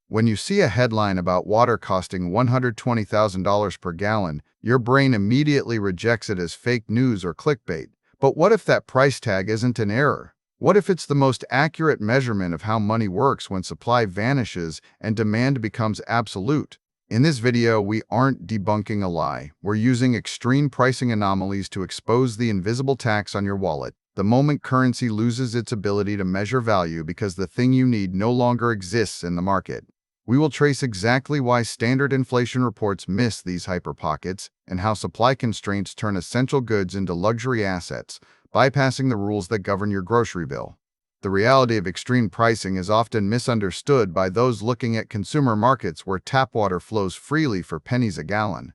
When you see a headline about water costing $120,000 per gallon, your brain immediately rejects it as fake news or clickbait. But what if that price tag isn't an error? What if it's the most accurate measurement of how money works when supply vanishes and demand becomes absolute? In this video, we aren't debunking a lie. We're using extreme pricing anomalies to expose the invisible tax on your wallet the moment currency loses its ability to measure value because the thing you need no longer exists in the market. We will trace exactly why standard inflation reports miss these hyper pockets and how supply constraints turn essential goods into luxury assets, bypassing the rules that govern your grocery bill. The reality of extreme pricing is often misunderstood by those looking at consumer markets where tap water flows freely for pennies a gallon.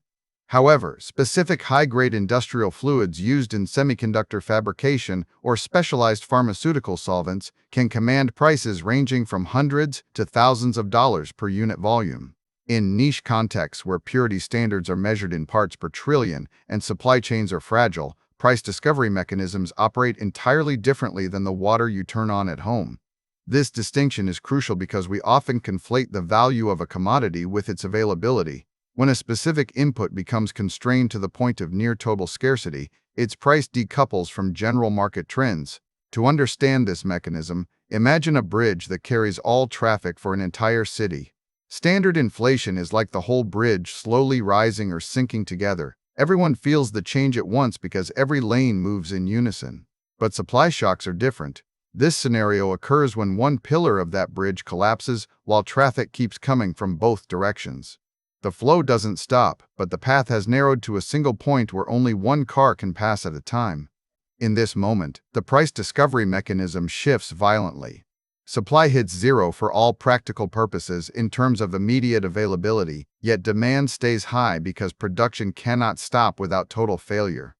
However, specific high-grade industrial fluids used in semiconductor fabrication or specialized pharmaceutical solvents can command prices ranging from hundreds to thousands of dollars per unit volume. In niche contexts where purity standards are measured in parts per trillion and supply chains are fragile, price discovery mechanisms operate entirely differently than the water you turn on at home. This distinction is crucial because we often conflate the value of a commodity with its availability. When a specific input becomes constrained to the point of near total scarcity, its price decouples from general market trends. To understand this mechanism, imagine a bridge that carries all traffic for an entire city. Standard inflation is like the whole bridge slowly rising or sinking together. Everyone feels the change at once because every lane moves in unison. But supply shocks are different. This scenario occurs when one pillar of that bridge collapses while traffic keeps coming from both directions. The flow doesn't stop, but the path has narrowed to a single point where only one car can pass at a time. In this moment, the price discovery mechanism shifts violently. Supply hits zero for all practical purposes in terms of immediate availability, yet demand stays high because production cannot stop without total failure.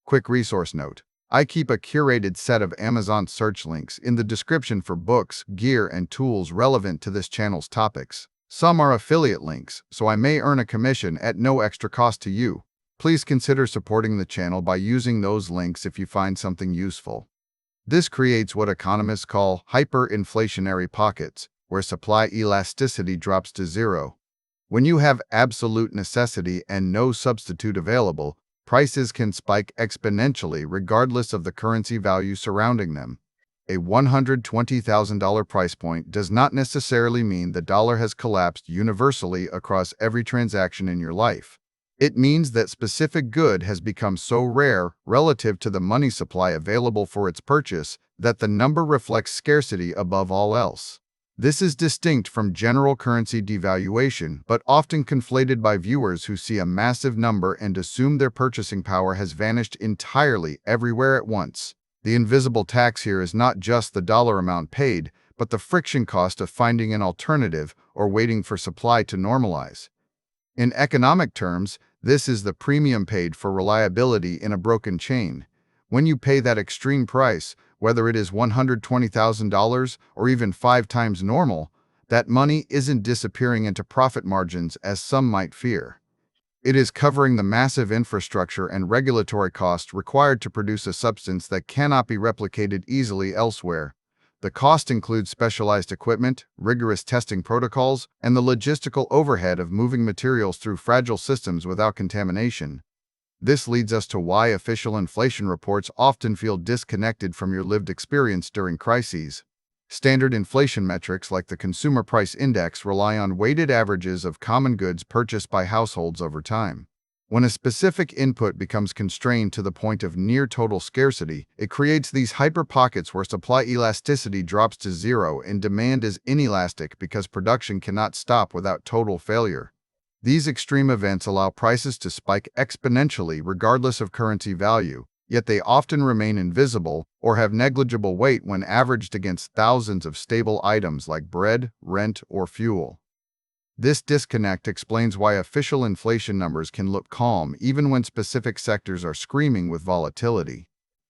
Quick resource note: I keep a curated set of Amazon search links in the description for books, gear, and tools relevant to this channel's topics. Some are affiliate links, so I may earn a commission at no extra cost to you. Please consider supporting the channel by using those links if you find something useful. This creates what economists call hyper-inflationary pockets, where supply elasticity drops to zero. When you have absolute necessity and no substitute available, prices can spike exponentially regardless of the currency value surrounding them. A $120,000 price point does not necessarily mean the dollar has collapsed universally across every transaction in your life. It means that specific good has become so rare relative to the money supply available for its purchase that the number reflects scarcity above all else. This is distinct from general currency devaluation, but often conflated by viewers who see a massive number and assume their purchasing power has vanished entirely everywhere at once. The invisible tax here is not just the dollar amount paid, but the friction cost of finding an alternative or waiting for supply to normalize. In economic terms, this is the premium paid for reliability in a broken chain. When you pay that extreme price, whether it is $120,000 or even 5 times normal, that money isn't disappearing into profit margins as some might fear. It is covering the massive infrastructure and regulatory costs required to produce a substance that cannot be replicated easily elsewhere. The cost includes specialized equipment, rigorous testing protocols, and the logistical overhead of moving materials through fragile systems without contamination. This leads us to why official inflation reports often feel disconnected from your lived experience during crises. Standard inflation metrics like the Consumer Price Index rely on weighted averages of common goods purchased by households over time. When a specific input becomes constrained to the point of near total scarcity, it creates these hyper pockets where supply elasticity drops to zero and demand is inelastic because production cannot stop without total failure. These extreme events allow prices to spike exponentially regardless of currency value, yet they often remain invisible or have negligible weight when averaged against thousands of stable items like bread, rent, or fuel. This disconnect explains why official inflation numbers can look calm even when specific sectors are screaming with volatility.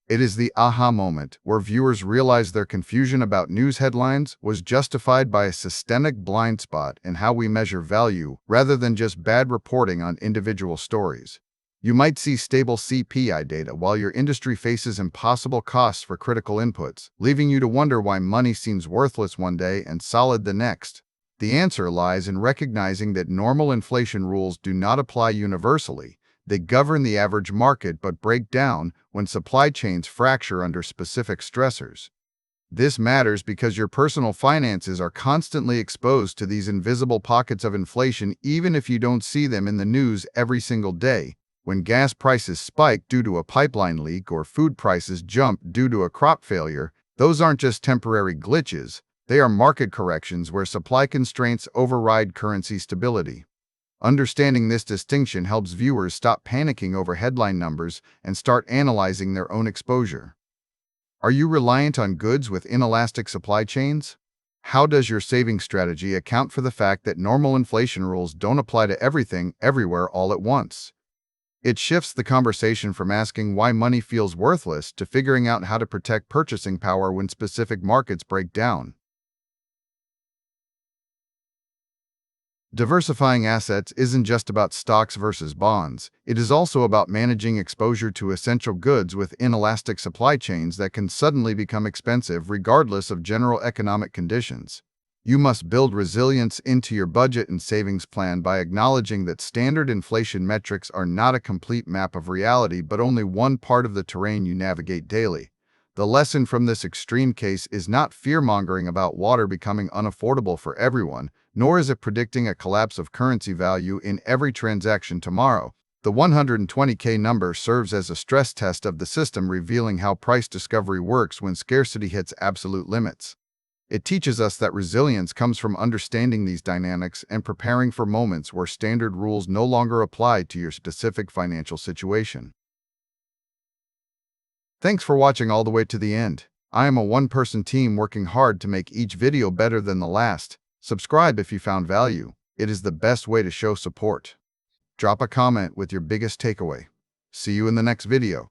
It is the aha moment where viewers realize their confusion about news headlines was justified by a systemic blind spot in how we measure value rather than just bad reporting on individual stories. You might see stable CPI data while your industry faces impossible costs for critical inputs, leaving you to wonder why money seems worthless one day and solid the next. The answer lies in recognizing that normal inflation rules do not apply universally. They govern the average market but break down when supply chains fracture under specific stressors. This matters because your personal finances are constantly exposed to these invisible pockets of inflation even if you don't see them in the news every single day. When gas prices spike due to a pipeline leak or food prices jump due to a crop failure, those aren't just temporary glitches, they are market corrections where supply constraints override currency stability. Understanding this distinction helps viewers stop panicking over headline numbers and start analyzing their own exposure. Are you reliant on goods with inelastic supply chains? How does your saving strategy account for the fact that normal inflation rules don't apply to everything, everywhere, all at once? It shifts the conversation from asking why money feels worthless to figuring out how to protect purchasing power when specific markets break down. Diversifying assets isn't just about stocks versus bonds. It is also about managing exposure to essential goods with inelastic supply chains that can suddenly become expensive regardless of general economic conditions. You must build resilience into your budget and savings plan by acknowledging that standard inflation metrics are not a complete map of reality but only one part of the terrain you navigate daily. The lesson from this extreme case is not fear-mongering about water becoming unaffordable for everyone, nor is it predicting a collapse of currency value in every transaction tomorrow. The 120K number serves as a stress test of the system, revealing how price discovery works when scarcity hits absolute limits. It teaches us that resilience comes from understanding these dynamics and preparing for moments where standard rules no longer apply to your specific financial situation. Thanks for watching all the way to the end. I am a one-person team working hard to make each video better than the last. Subscribe if you found value. It is the best way to show support. Drop a comment with your biggest takeaway. See you in the next video.